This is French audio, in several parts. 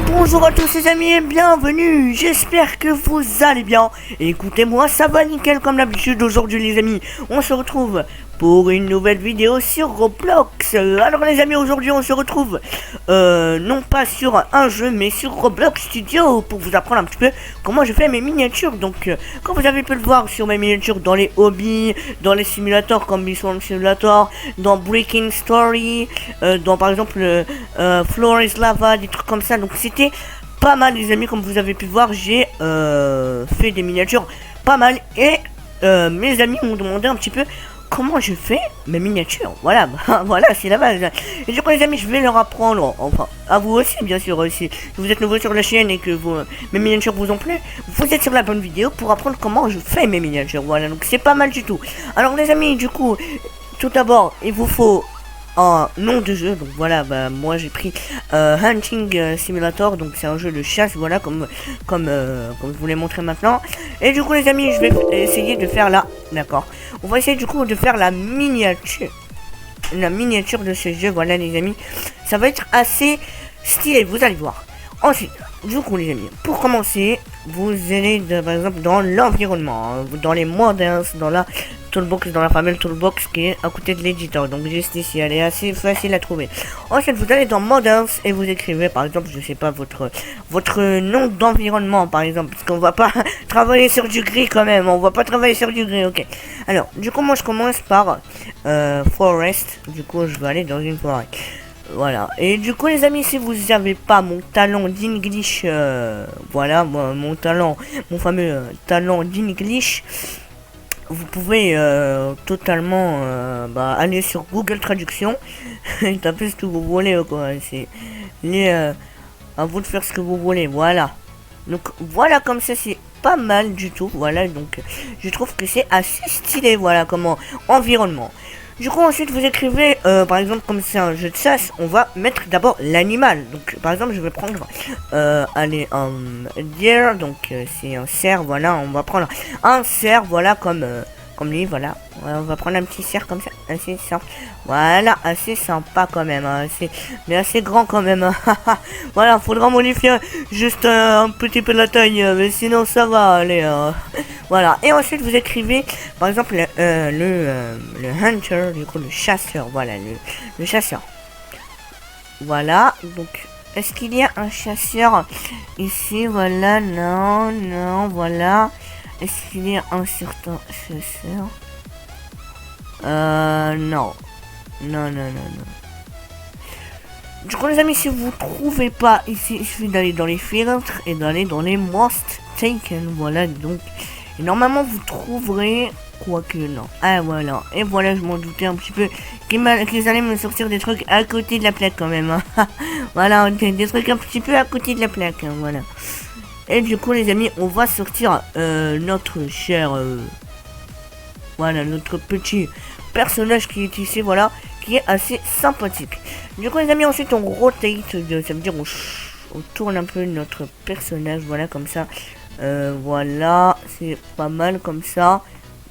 Bonjour à tous les amis et bienvenue, j'espère que vous allez bien. Écoutez-moi, ça va nickel comme d'habitude. Aujourd'hui les amis, on se retrouve pour une nouvelle vidéo sur Roblox. Alors les amis, aujourd'hui on se retrouve non pas sur un jeu mais sur Roblox Studio pour vous apprendre un petit peu comment je fais mes miniatures. Donc comme vous avez pu le voir sur mes miniatures dans les hobbies, dans les simulateurs comme Biswarm Simulator, dans Breaking Story, dans par exemple Floor is Lava, des trucs comme ça. Donc c'était pas mal les amis, comme vous avez pu voir, j'ai fait des miniatures pas mal et mes amis m'ont demandé un petit peu comment je fais mes miniatures. Voilà, voilà, c'est la base. Et du coup les amis, je vais leur apprendre, enfin à vous aussi bien sûr, si vous êtes nouveau sur la chaîne et que mes miniatures vous ont plu, vous êtes sur la bonne vidéo pour apprendre comment je fais mes miniatures. Voilà, donc c'est pas mal du tout. Alors les amis, du coup, tout d'abord, il vous faut un nom de jeu. Donc voilà, bah moi j'ai pris Hunting Simulator, donc c'est un jeu de chasse, voilà, comme je vous l'ai montré maintenant. Et du coup les amis, je vais essayer de faire d'accord, on va essayer du coup de faire la miniature de ce jeu. Voilà les amis, ça va être assez stylé, vous allez voir. Ensuite, du coup les amis, pour commencer, vous allez par exemple dans l'environnement, dans les models, dans la toolbox, dans la fameuse toolbox qui est à côté de l'éditeur, donc juste ici, elle est assez facile à trouver. Ensuite vous allez dans models et vous écrivez par exemple, je sais pas, votre nom d'environnement par exemple, parce qu'on va pas travailler sur du gris quand même, on va pas travailler sur du gris. Ok, alors du coup moi je commence par forest, du coup je vais aller dans une forêt. Voilà, et du coup les amis, si vous n'avez pas mon talent d'English, voilà, mon fameux talent d'English, vous pouvez totalement aller sur Google Traduction et taper ce que vous voulez, quoi. C'est à vous de faire ce que vous voulez, voilà. Donc voilà, comme ça c'est pas mal du tout, voilà, donc je trouve que c'est assez stylé, voilà, comme environnement. Du coup ensuite vous écrivez par exemple, comme c'est un jeu de chasse, on va mettre d'abord l'animal. Donc par exemple je vais prendre allez, un deer, donc c'est un cerf, voilà, on va prendre un cerf, voilà, comme lui, voilà. On va prendre un petit cerf comme ça, assez simple, voilà, assez sympa quand même, hein, mais assez grand quand même, hein. Voilà, faudra modifier juste un petit peu la taille, mais sinon ça va aller. Voilà, et ensuite vous écrivez par exemple le hunter, du coup le chasseur, voilà, le chasseur. Voilà, donc est-ce qu'il y a un chasseur ici? Voilà, non, voilà. Est-ce qu'il y a un certain chasseur? Non. Non. Du coup les amis, si vous trouvez pas ici, il suffit d'aller dans les filtres et d'aller dans les most taken, voilà, donc et normalement vous trouverez, quoique non, ah voilà, et voilà, je m'en doutais un petit peu qu'ils allaient me sortir des trucs à côté de la plaque quand même, hein. Voilà, des trucs un petit peu à côté de la plaque, hein, voilà. Et du coup les amis, on va sortir notre cher voilà, notre petit personnage qui est ici, voilà, qui est assez sympathique. Du coup les amis, ensuite on rotate, ça veut dire on tourne un peu notre personnage, voilà, comme ça. Voilà, c'est pas mal comme ça.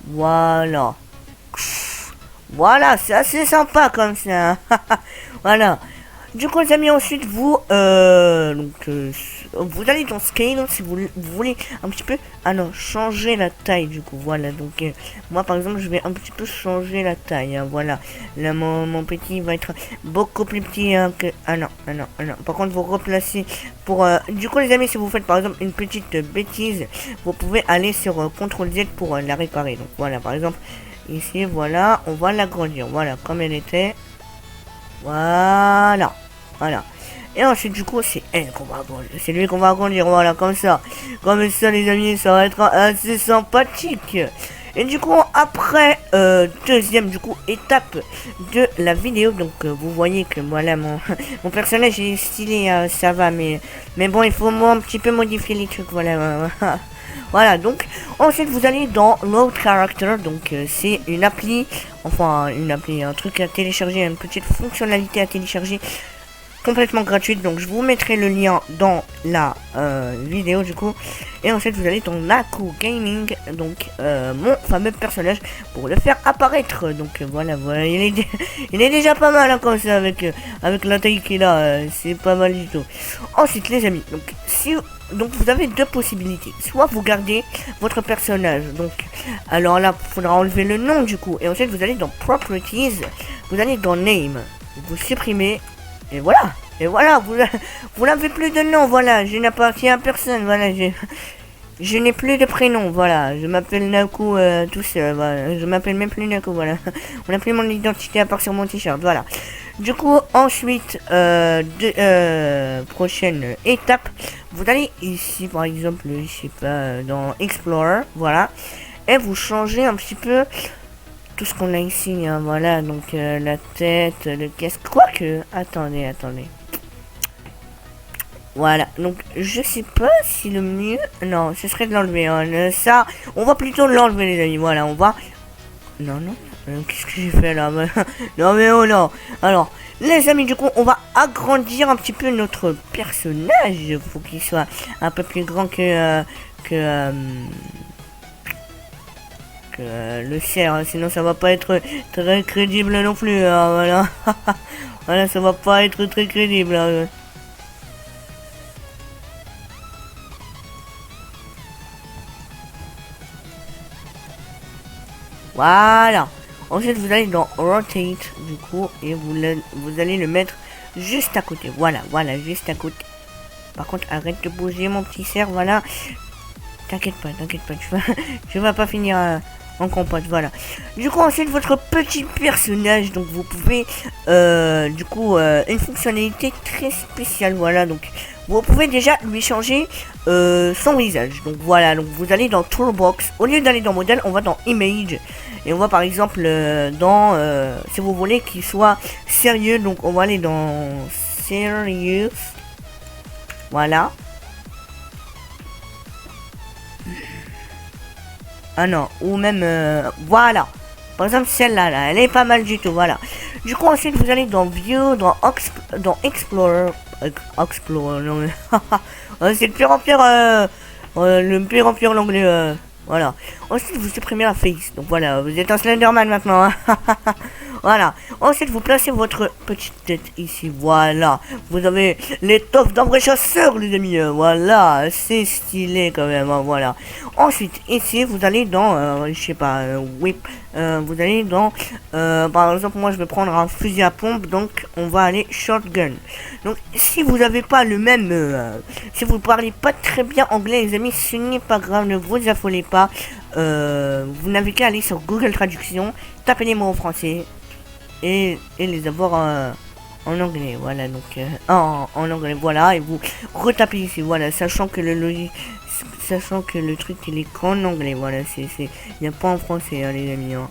Voilà. Voilà, c'est assez sympa comme ça. Voilà. Du coup les amis, ensuite vous vous allez dans scale si vous voulez un petit peu changer la taille. Du coup voilà, donc moi par exemple je vais un petit peu changer la taille, hein, voilà. Là mon petit va être beaucoup plus petit, hein, que non. Par contre vous replacez pour du coup les amis, si vous faites par exemple une petite bêtise, vous pouvez aller sur CTRL Z pour la réparer. Donc voilà, par exemple ici, voilà, on va l'agrandir, voilà, comme elle était. Voilà. Et ensuite du coup c'est elle qu'on va agrandir, c'est lui qu'on va agrandir, voilà, comme ça les amis, ça va être assez sympathique. Et du coup après deuxième du coup étape de la vidéo, donc vous voyez que voilà mon personnage est stylé, ça va, mais bon, il faut un petit peu modifier les trucs, voilà. Voilà, donc ensuite vous allez dans Load Character, donc c'est une appli, un truc à télécharger, une petite fonctionnalité à télécharger complètement gratuite, donc je vous mettrai le lien dans la vidéo du coup. Et ensuite vous allez dans Naku Gaming, donc mon fameux personnage, pour le faire apparaître. Donc voilà, il est déjà pas mal hein, comme ça, avec la taille qu'il a, c'est pas mal du tout. Ensuite les amis, donc vous avez deux possibilités. Soit vous gardez votre personnage, donc alors là il faudra enlever le nom du coup, et ensuite vous allez dans Properties, vous allez dans Name, vous supprimez, et voilà, vous n'avez plus de nom, voilà, je n'appartiens à personne, voilà, je n'ai plus de prénom, voilà, je m'appelle Naku tout seul, voilà, je m'appelle même plus Naku, voilà, on n'a plus mon identité à part sur mon t-shirt, voilà. Du coup, ensuite, prochaine étape, vous allez ici, par exemple, je sais pas, dans Explorer, voilà, et vous changez un petit peu tout ce qu'on a ici, hein, voilà, donc la tête, le casque, quoique, attendez. Voilà, donc je sais pas si le mieux, non, ce serait de l'enlever, hein, ça, on va plutôt l'enlever les amis, voilà, on va, non, qu'est-ce que j'ai fait là? Non mais oh non. Alors les amis, du coup on va agrandir un petit peu notre personnage, faut qu'il soit un peu plus grand que le cerf, hein, sinon ça va pas être très crédible non plus, hein, voilà. Voilà, ça va pas être très crédible, hein. Voilà. Ensuite, vous allez dans Rotate, du coup, et vous allez le mettre juste à côté. Voilà, juste à côté. Par contre, arrête de bouger, mon petit cerf, voilà. T'inquiète pas, tu vas pas finir en compote, voilà. Du coup, ensuite, votre petit personnage, donc vous pouvez, du coup, une fonctionnalité très spéciale, voilà. Donc, vous pouvez déjà lui changer son visage. Donc, voilà, donc vous allez dans Toolbox. Au lieu d'aller dans Modèle, on va dans Image. Et on va par exemple dans, si vous voulez qu'il soit sérieux, donc on va aller dans Serious. Voilà. Ah non, ou même, voilà. Par exemple, celle-là, là, elle est pas mal du tout, voilà. Du coup, ensuite, vous allez dans View, dans Explorer. Explorer, non mais... c'est le pire en pire l'anglais, voilà. Ensuite, vous supprimez la face. Donc voilà, vous êtes un Slenderman maintenant, hein. Voilà. Ensuite, vous placez votre petite tête ici. Voilà. Vous avez l'étoffe d'un vrai chasseur, les amis. Voilà. C'est stylé quand même, hein, voilà. Ensuite, ici, vous allez dans, je sais pas, whip. Vous allez dans, par exemple, moi, je vais prendre un fusil à pompe. Donc, on va aller shotgun. Donc, si vous n'avez pas le même, si vous parlez pas très bien anglais, les amis, ce n'est pas grave. Ne vous affolez pas. Vous n'avez qu'à aller sur Google Traduction, taper les mots en français et les avoir en anglais, voilà, donc en anglais, voilà, et vous retapez ici, voilà, sachant que le truc il est qu'en anglais, voilà, il n'y a pas en français, hein, les amis, hein.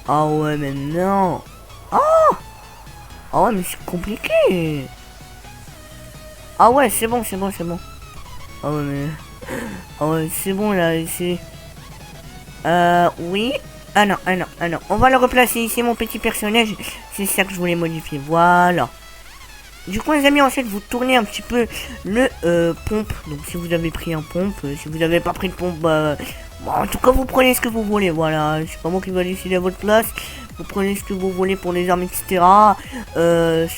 Ah ouais, mais non. Ah ouais, mais c'est compliqué. Ah ouais, c'est bon. Ah ouais, mais... Ah ouais, c'est bon là, c'est... oui. Ah non. On va le replacer ici, mon petit personnage. C'est ça que je voulais modifier. Voilà. Du coup, les amis, ensuite, vous tournez un petit peu le pompe. Donc, si vous avez pris un pompe, si vous n'avez pas pris de pompe, bah, en tout cas, vous prenez ce que vous voulez. Voilà. C'est pas moi qui va décider à votre place. Vous prenez ce que vous voulez pour les armes, etc.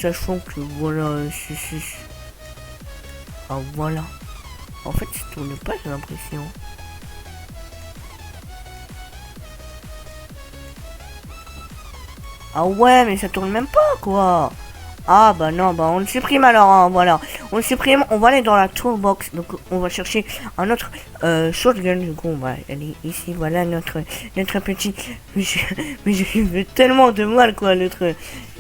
Sachant que, voilà, ah, voilà. En fait, ça tourne pas, j'ai l'impression. Ah ouais, mais ça tourne même pas, quoi. Ah bah non, bah on le supprime alors, hein, voilà. On le supprime, on va aller dans la toolbox. Donc on va chercher un autre shotgun. Du coup, on va aller ici, voilà notre petit... Mais je fais tellement de mal, quoi,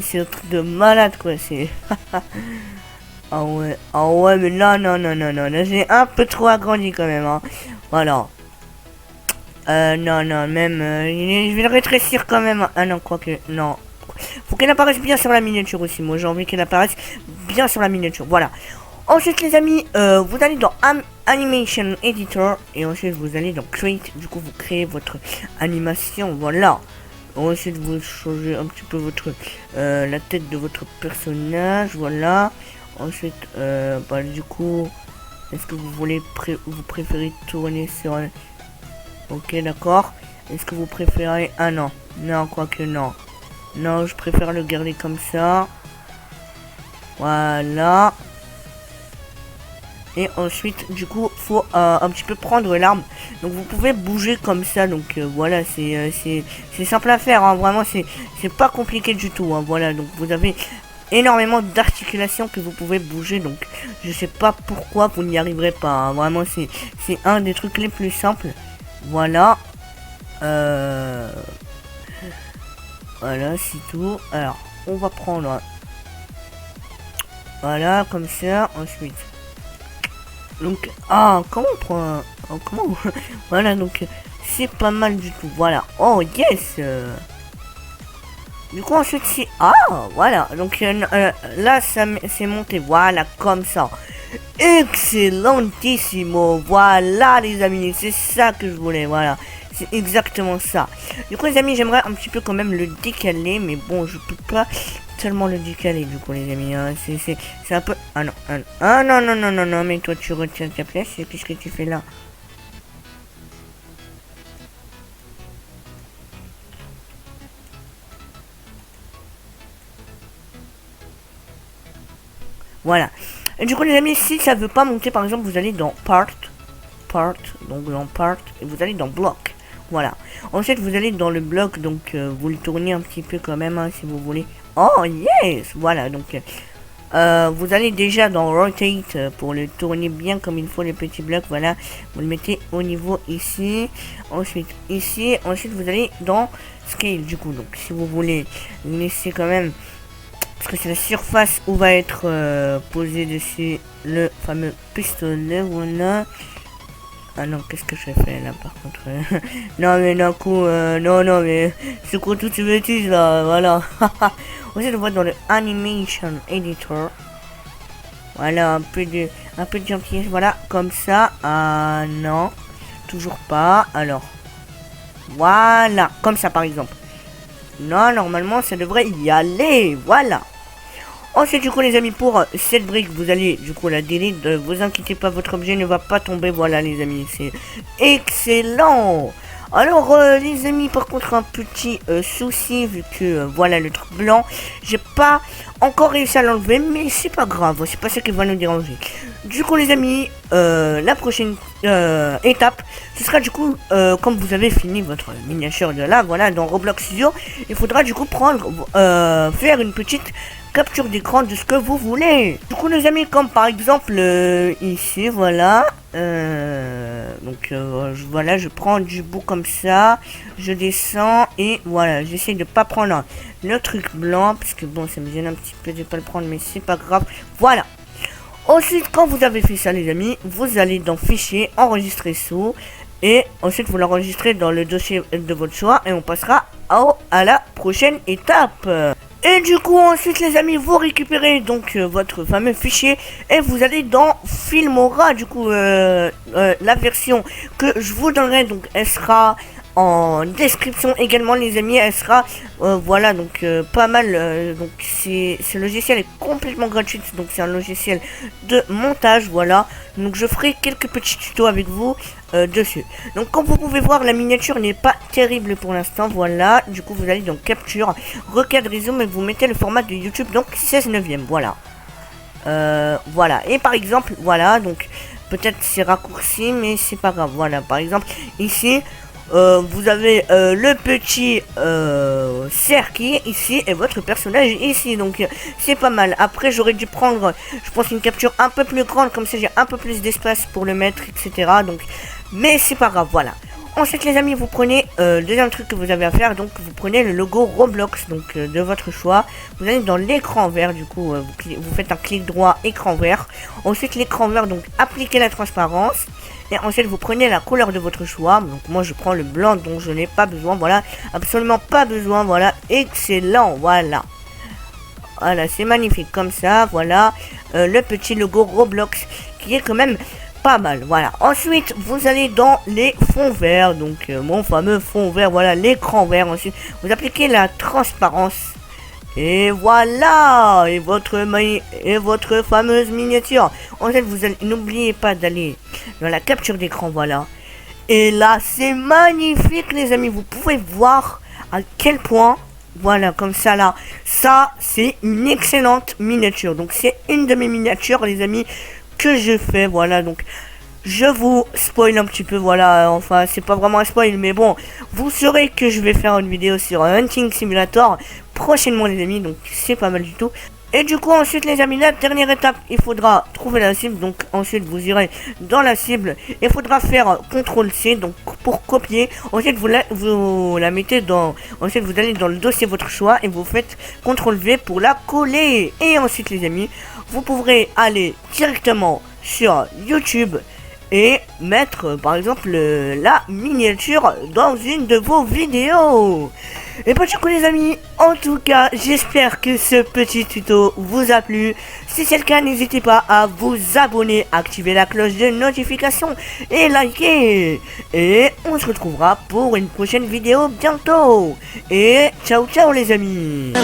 c'est un truc de malade, quoi, c'est... Ah ouais, mais non, là j'ai un peu trop agrandi quand même, hein. Voilà. Non, même, je vais le rétrécir quand même. Ah non, quoique, non. Faut qu'elle apparaisse bien sur la miniature aussi, moi j'ai envie qu'elle apparaisse bien sur la miniature, voilà. Ensuite les amis, vous allez dans Animation Editor, et ensuite vous allez dans Create, du coup vous créez votre animation, voilà. Ensuite vous changez un petit peu votre la tête de votre personnage, voilà. Ensuite bah, du coup, est-ce que vous voulez vous préférez tourner sur un... Ok, d'accord. Est-ce que vous préférez... Ah non, non, quoique non. Non, je préfère le garder comme ça. Voilà. Et ensuite, du coup, faut un petit peu prendre l'arme. Donc vous pouvez bouger comme ça. Donc voilà, c'est simple à faire. Hein. Vraiment, c'est pas compliqué du tout. Hein. Voilà, donc vous avez énormément d'articulations que vous pouvez bouger. Donc je sais pas pourquoi vous n'y arriverez pas. Hein. Vraiment, c'est un des trucs les plus simples. Voilà. Voilà, c'est tout. Alors, on va prendre... Voilà, comme ça. Ensuite... Donc, ah, comment on prend... Oh, comment... Voilà, donc, c'est pas mal du tout. Voilà. Oh, yes. Du coup, ensuite, c'est... Ah, voilà. Donc, là, ça c'est monté. Voilà, comme ça. Excellentissimo. Voilà, les amis. C'est ça que je voulais. Voilà. C'est exactement ça. Du coup, les amis, j'aimerais un petit peu quand même le décaler. Mais bon, je peux pas tellement le décaler, du coup, les amis. Hein. C'est un peu... Ah non, ah non, non, non, non, non. Mais toi, tu retiens ta place. Qu'est-ce que tu fais là? Voilà. Et du coup, les amis, si ça veut pas monter, par exemple, vous allez dans Part. Donc dans Part. Et vous allez dans Bloc. Voilà. Ensuite, vous allez dans le bloc, donc vous le tournez un petit peu quand même, hein, si vous voulez. Oh, yes. Voilà, donc vous allez déjà dans Rotate pour le tourner bien comme il faut, les petits blocs. Voilà, vous le mettez au niveau ici. Ensuite, ici. Ensuite, vous allez dans Scale, du coup. Donc, si vous voulez laisser quand même... Parce que c'est la surface où va être posé dessus le fameux pistolet. Voilà. Ah non, qu'est-ce que je fais là par contre non mais d'un coup, non mais c'est quoi toutes ces bêtises là, voilà. Ensuite on va dans le Animation Editor. Voilà, un peu de gentillesse, voilà, comme ça. Ah non, toujours pas. Alors, voilà, comme ça par exemple. Non, normalement ça devrait y aller, voilà. Ensuite, du coup, les amis, pour cette brique, vous allez, du coup, la delete. Ne vous inquiétez pas, votre objet ne va pas tomber. Voilà, les amis, c'est excellent. Alors, les amis, par contre, un petit souci, vu que, voilà, le truc blanc, j'ai pas encore réussi à l'enlever, mais c'est pas grave, c'est pas ça qui va nous déranger. Du coup, les amis, la prochaine étape, ce sera, du coup, comme vous avez fini votre miniature de là, voilà, dans Roblox Studio, il faudra, du coup, prendre, faire une petite... capture d'écran de ce que vous voulez. Du coup, les amis, comme par exemple ici, voilà. Donc voilà, je prends du bout comme ça, je descends et voilà, j'essaie de pas prendre le truc blanc parce que bon, ça me gêne un petit peu de pas le prendre, mais c'est pas grave. Voilà. Ensuite, quand vous avez fait ça, les amis, vous allez dans Fichier, Enregistrer sous, et ensuite vous l'enregistrez dans le dossier de votre choix et on passera à la prochaine étape. Et du coup, ensuite, les amis, vous récupérez donc votre fameux fichier et vous allez dans Filmora. Du coup, la version que je vous donnerai, donc, elle sera en description également, les amis. Elle sera, voilà, donc, pas mal. Donc, ce logiciel est complètement gratuit. Donc, c'est un logiciel de montage, voilà. Donc, je ferai quelques petits tutos avec vous dessus. Donc, comme vous pouvez voir, la miniature n'est pas terrible pour l'instant, voilà. Du coup, vous allez dans Capture, Recadrer Zoom et vous mettez le format de YouTube, donc 16/9, voilà. Voilà, et par exemple, voilà, donc, peut-être c'est raccourci, mais c'est pas grave, voilà. Par exemple, ici... vous avez le petit cercle ici et votre personnage ici, donc c'est pas mal. Après j'aurais dû prendre, je pense, une capture un peu plus grande, comme ça j'ai un peu plus d'espace pour le mettre, etc. Donc, mais c'est pas grave, voilà. Ensuite, les amis, vous prenez deuxième truc que vous avez à faire, donc vous prenez le logo Roblox, donc de votre choix. Vous allez dans l'écran vert, du coup vous faites un clic droit, écran vert. Ensuite l'écran vert, donc appliquez la transparence. Et ensuite vous prenez la couleur de votre choix. Donc moi je prends le blanc, dont je n'ai pas besoin, voilà, absolument pas besoin, voilà, excellent, voilà. Voilà, c'est magnifique comme ça, voilà, le petit logo Roblox qui est quand même pas mal, voilà. Ensuite, vous allez dans les fonds verts, donc mon fameux fond vert, voilà, l'écran vert. Ensuite, vous appliquez la transparence. Et voilà, et votre fameuse miniature. Ensuite, n'oubliez pas d'aller dans la capture d'écran, voilà. Et là, c'est magnifique, les amis. Vous pouvez voir à quel point, voilà, comme ça là, ça, c'est une excellente miniature. Donc, c'est une de mes miniatures, les amis, que je fais, voilà. Donc, je vous spoil un petit peu, voilà. Enfin, c'est pas vraiment un spoil, mais bon, vous saurez que je vais faire une vidéo sur Hunting Simulator prochainement, les amis. Donc, c'est pas mal du tout. Et du coup, ensuite, les amis, la dernière étape, il faudra trouver la cible. Donc, ensuite, vous irez dans la cible. Il faudra faire CTRL-C, donc pour copier. Ensuite, vous la mettez dans... Ensuite, vous allez dans le dossier votre choix et vous faites CTRL-V pour la coller. Et ensuite, les amis, vous pourrez aller directement sur YouTube et mettre, par exemple, la miniature dans une de vos vidéos. Et bah du coup les amis, en tout cas, j'espère que ce petit tuto vous a plu. Si c'est le cas, n'hésitez pas à vous abonner, activer la cloche de notification et liker. Et on se retrouvera pour une prochaine vidéo bientôt. Et ciao ciao les amis.